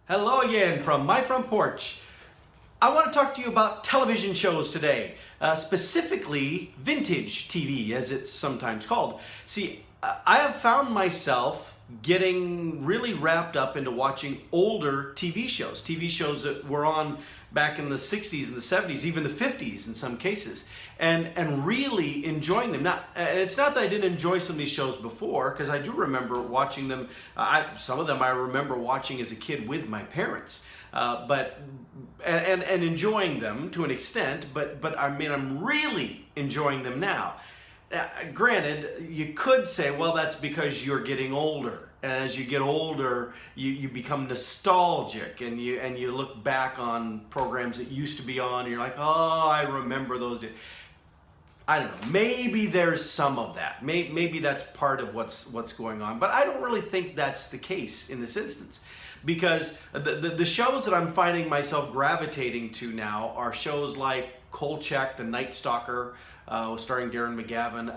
Hello again from My Front Porch. I want to talk to you about television shows today, specifically vintage TV, as it's sometimes called. See, I have found myself getting really wrapped up into watching older TV shows that were on back in the 60s and the 70s, even the 50s in some cases, and really enjoying them. Now, it's not that I didn't enjoy some of these shows before, because I do remember watching them. Some of them I remember watching as a kid with my parents, and enjoying them to an extent. But I mean, I'm really enjoying them now. Granted, you could say, well, that's because you're getting older. And as you get older, you become nostalgic, and you look back on programs that used to be on, and you're like, oh, I remember those days. I don't know. Maybe there's some of that. Maybe that's part of what's going on. But I don't really think that's the case in this instance, because the shows that I'm finding myself gravitating to now are shows like Kolchak, the Night Stalker, starring Darren McGavin,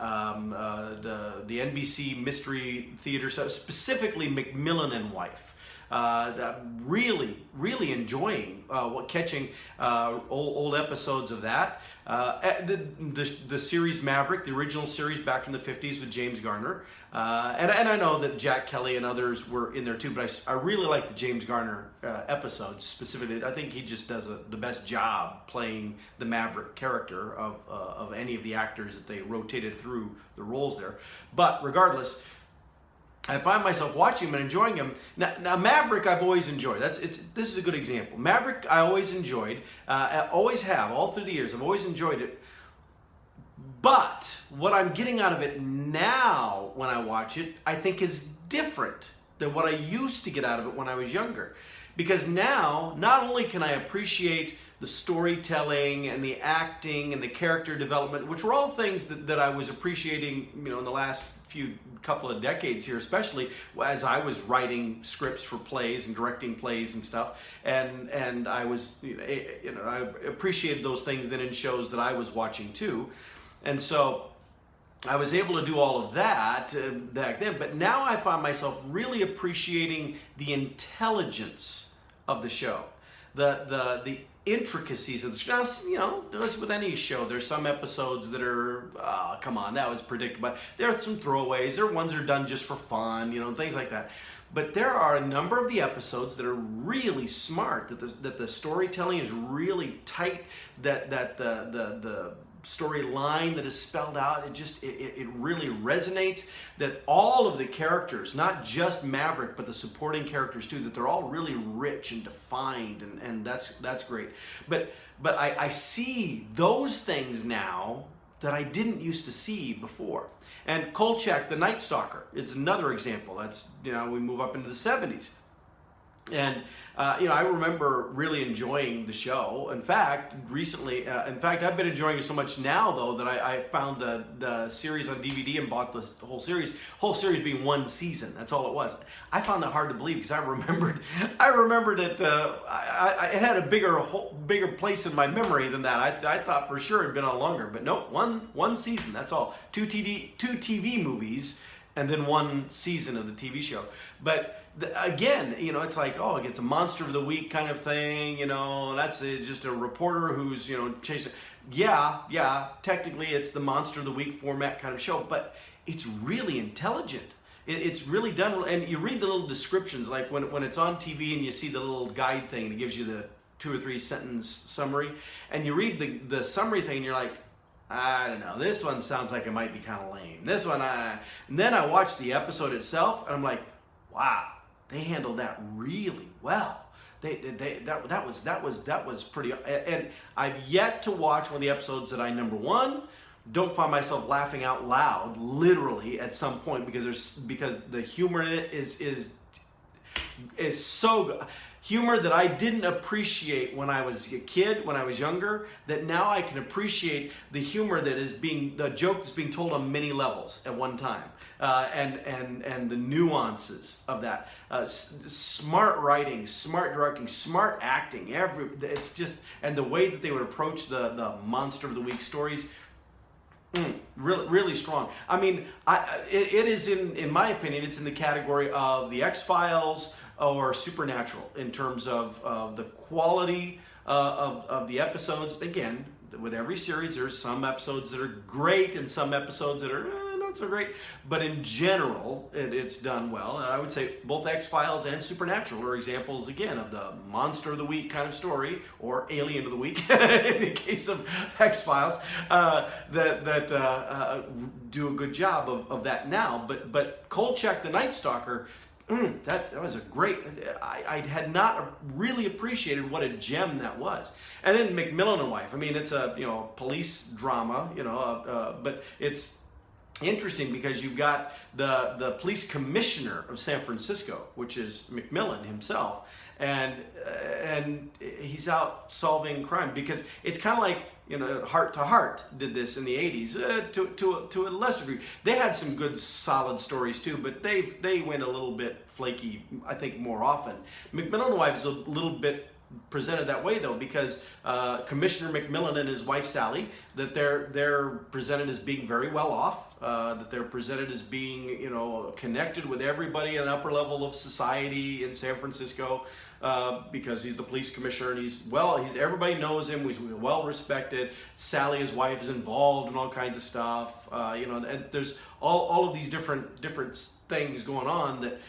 the NBC Mystery Theater, specifically McMillan and Wife. Really enjoying catching old episodes of that. The series Maverick, the original series back in the 50s with James Garner. And I know that Jack Kelly and others were in there too, but I really like the James Garner episodes specifically. I think he just does the best job playing the Maverick character of any of the actors that they rotated through the roles there. But regardless, I find myself watching him and enjoying him. Now Maverick I've always enjoyed. This is a good example. Maverick I always enjoyed. I always have, all through the years. I've always enjoyed it. But what I'm getting out of it now when I watch it, I think is different than what I used to get out of it when I was younger. Because now, not only can I appreciate the storytelling and the acting and the character development, which were all things that I was appreciating, in the last couple of decades here, especially as I was writing scripts for plays and directing plays and stuff, and I was, I appreciated those things then in shows that I was watching too, and so I was able to do all of that back then. But now I find myself really appreciating the intelligence of the show, the intricacies of the show. As with any show, there's some episodes that are, come on, that was predictable. But there are some throwaways. There are ones that are done just for fun, things like that. But there are a number of the episodes that are really smart. That the storytelling is really tight. That the storyline that is spelled out, it really resonates. That all of the characters, not just Maverick, but the supporting characters too, that they're all really rich and defined, and that's great. But I see those things now that I didn't used to see before. And Kolchak, the Night Stalker, it's another example. That's, we move up into the 70s. And I remember really enjoying the show. In fact, recently, I've been enjoying it so much now, though, that I found the series on DVD and bought the whole series. Whole series being one season. That's all it was. I found that hard to believe, because I remembered it. It had a bigger place in my memory than that. I thought for sure it'd been on longer, but nope, one season. That's all. Two TV movies, and then one season of the TV show. But again, it's like, oh, it's a monster of the week kind of thing, that's just a reporter who's, chasing. Yeah, technically it's the monster of the week format kind of show, but it's really intelligent. It's really done, and you read the little descriptions, like when it's on TV and you see the little guide thing, and it gives you the 2 or 3 sentence summary, and you read the summary thing, and you're like, I don't know, this one sounds like it might be kind of lame. This one, and then I watch the episode itself, and I'm like, wow, they handled that really well. That was pretty. And I've yet to watch one of the episodes that I, number one, don't find myself laughing out loud, literally at some point, because the humor in it is so good. Humor that I didn't appreciate when I was a kid, when I was younger, that now I can appreciate the humor the joke that's being told on many levels at one time, and the nuances of that. Smart writing, smart directing, smart acting. It's just, and the way that they would approach the monster of the week stories. Really strong. I mean, it is in my opinion, it's in the category of the X-Files, or Supernatural in terms of the quality of the episodes. Again, with every series, there's some episodes that are great and some episodes that are not so great. But in general, it's done well. And I would say both X-Files and Supernatural are examples, again, of the Monster of the Week kind of story, or Alien of the Week in the case of X-Files, that do a good job of that now. But Kolchak the Night Stalker, that was a great, I had not really appreciated what a gem that was. And then McMillan and Wife, I mean, it's a police drama, but it's interesting because you've got the police commissioner of San Francisco, which is McMillan himself, and he's out solving crime, because it's kind of like, Heart to Heart did this in the 80s to a lesser degree. They had some good solid stories too, but they went a little bit flaky, I think, more often. McMillan and Wife is a little bit presented that way though, because Commissioner McMillan and his wife Sally, that they're presented as being very well off, that they're presented as being connected with everybody at an upper level of society in San Francisco, because he's the police commissioner, and everybody knows him, he's well respected. Sally, his wife, is involved in all kinds of stuff, and there's all of these different things going on that,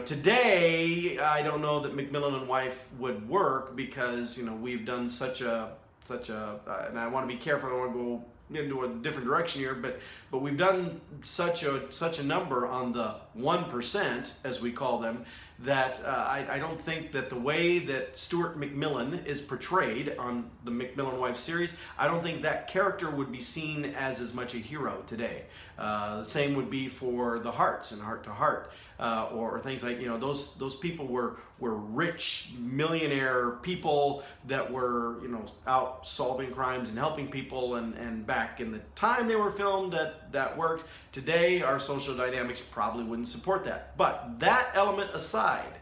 today I don't know that McMillan and Wife would work, because we've done such a and I want to be careful, I don't want to go into a different direction here, but we've done such a number on the 1%, as we call them, that I don't think that the way that Stuart McMillan is portrayed on the McMillan Wife series, I don't think that character would be seen as much a hero today. The same would be for the Hearts and Heart to Heart, or things like, those people were rich millionaire people that were out solving crimes and helping people, and back in the time they were filmed, that worked. Today our social dynamics probably wouldn't support that. But that element aside,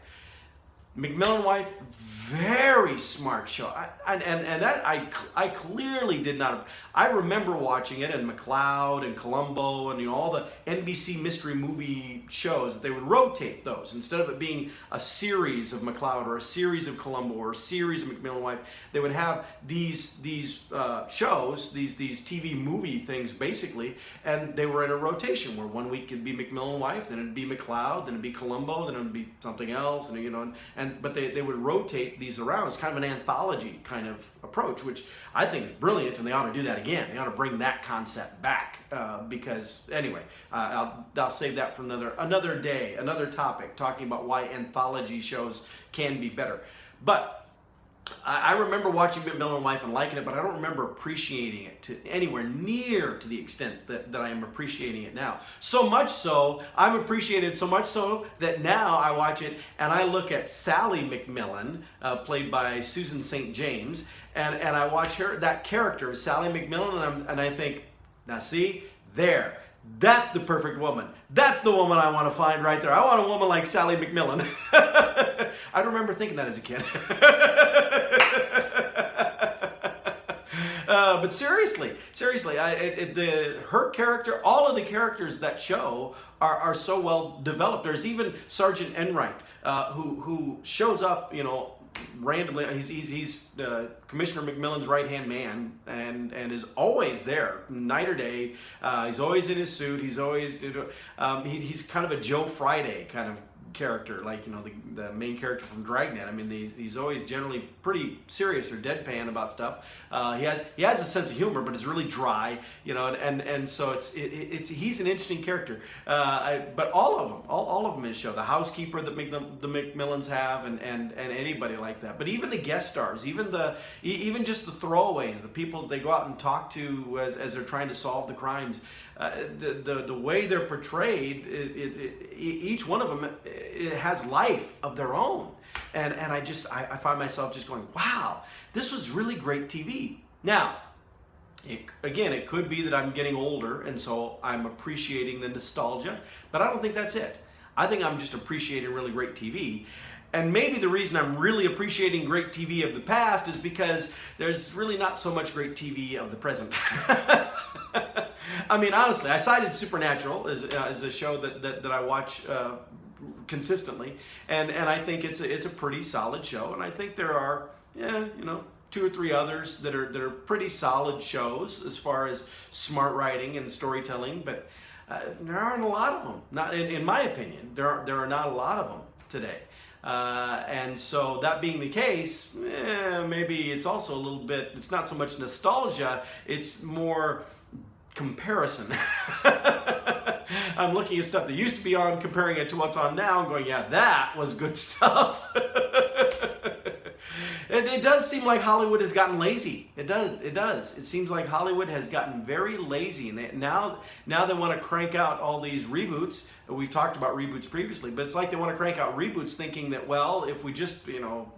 McMillan Wife, very smart show, and that I clearly did not. I remember watching it, and McCloud and Columbo and all the NBC mystery movie shows. They would rotate those instead of it being a series of McCloud or a series of Columbo or a series of McMillan Wife. They would have these shows, these TV movie things basically, and they were in a rotation where one week it'd be McMillan Wife, then it'd be McCloud, then it'd be Columbo, then it'd be something else, but they would rotate these around. It's kind of an anthology kind of approach, which I think is brilliant, and they ought to do that again. They ought to bring that concept back, because anyway, I'll save that for another day, another topic, talking about why anthology shows can be better. But I remember watching McMillan and Wife and liking it, but I don't remember appreciating it to anywhere near to the extent that I am appreciating it now. So much so, I'm appreciated so much so that now I watch it and I look at Sally McMillan, played by Susan St. James, and I watch that character, Sally McMillan, and I think, now see, that's the perfect woman. That's the woman I want to find right there. I want a woman like Sally McMillan. I remember thinking that as a kid. But seriously, her character, all of the characters that show are so well developed. There's even Sergeant Enright, who shows up, randomly. He's Commissioner McMillan's right-hand man, and is always there, night or day. He's always in his suit. He's always he's kind of a Joe Friday kind of character, like the main character from Dragnet. I mean, he's always generally pretty serious or deadpan about stuff. He has a sense of humor, but it's really dry, and so he's an interesting character. But all of them in the show, the housekeeper that the McMillans have, and anybody like that. But even the guest stars, even just the throwaways, the people that they go out and talk to as they're trying to solve the crimes. The way they're portrayed, each one of them, it has life of their own, and I find myself just going, wow, this was really great TV. Now, it could be that I'm getting older, and so I'm appreciating the nostalgia, but I don't think that's it. I think I'm just appreciating really great TV. And maybe the reason I'm really appreciating great TV of the past is because there's really not so much great TV of the present. I mean, honestly, I cited Supernatural as a show that I watch consistently, and I think it's a pretty solid show, and I think there are, yeah, you know, 2 or 3 others that are pretty solid shows as far as smart writing and storytelling, but there aren't a lot of them. Not in my opinion, there are not a lot of them today. And so that being the case, maybe it's also a little bit, it's not so much nostalgia, it's more comparison. I'm looking at stuff that used to be on, comparing it to what's on now, and going, yeah, that was good stuff. It does seem like Hollywood has gotten lazy. It does. It seems like Hollywood has gotten very lazy, and now they want to crank out all these reboots. We've talked about reboots previously, but it's like they want to crank out reboots thinking that, well, if we just, you know,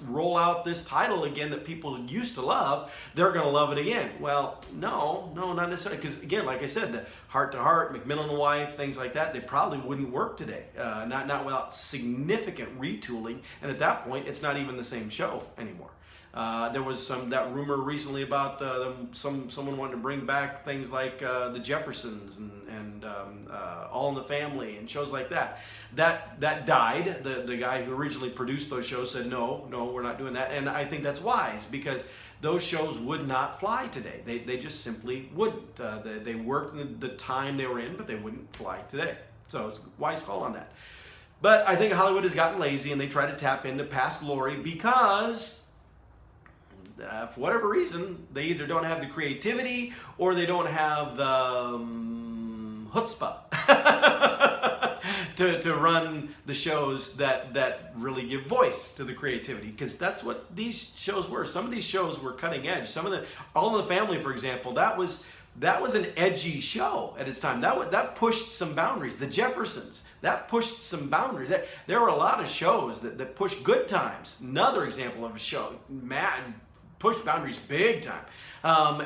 roll out this title again that people used to love, they're going to love it again. Well, no, not necessarily, because again, like I said, the Heart to Heart, McMillan and Wife, things like that, they probably wouldn't work today, not without significant retooling, and at that point, it's not even the same show anymore. There was that rumor recently about someone wanted to bring back things like the Jeffersons and All in the Family and shows like that. That died. The guy who originally produced those shows said, no, we're not doing that. And I think that's wise, because those shows would not fly today. They just simply wouldn't. They worked in the time they were in, but they wouldn't fly today. So it's a wise call on that. But I think Hollywood has gotten lazy, and they try to tap into past glory because for whatever reason, they either don't have the creativity or they don't have the chutzpah to run the shows that really give voice to the creativity, because that's what these shows were. Some of these shows were cutting edge. Some of the All in the Family, for example, that was an edgy show at its time. That pushed some boundaries. The Jeffersons, that pushed some boundaries. There were a lot of shows that pushed Good Times. Another example of a show, pushed boundaries big time,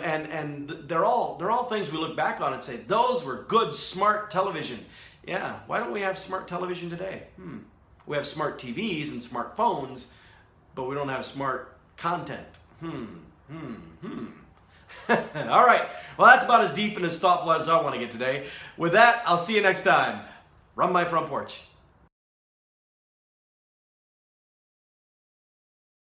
and they're all things we look back on and say those were good, smart television. Yeah, why don't we have smart television today? We have smart TVs and smartphones, but we don't have smart content. All right, well, that's about as deep and as thoughtful as I want to get today. With that, I'll see you next time. From My Front Porch.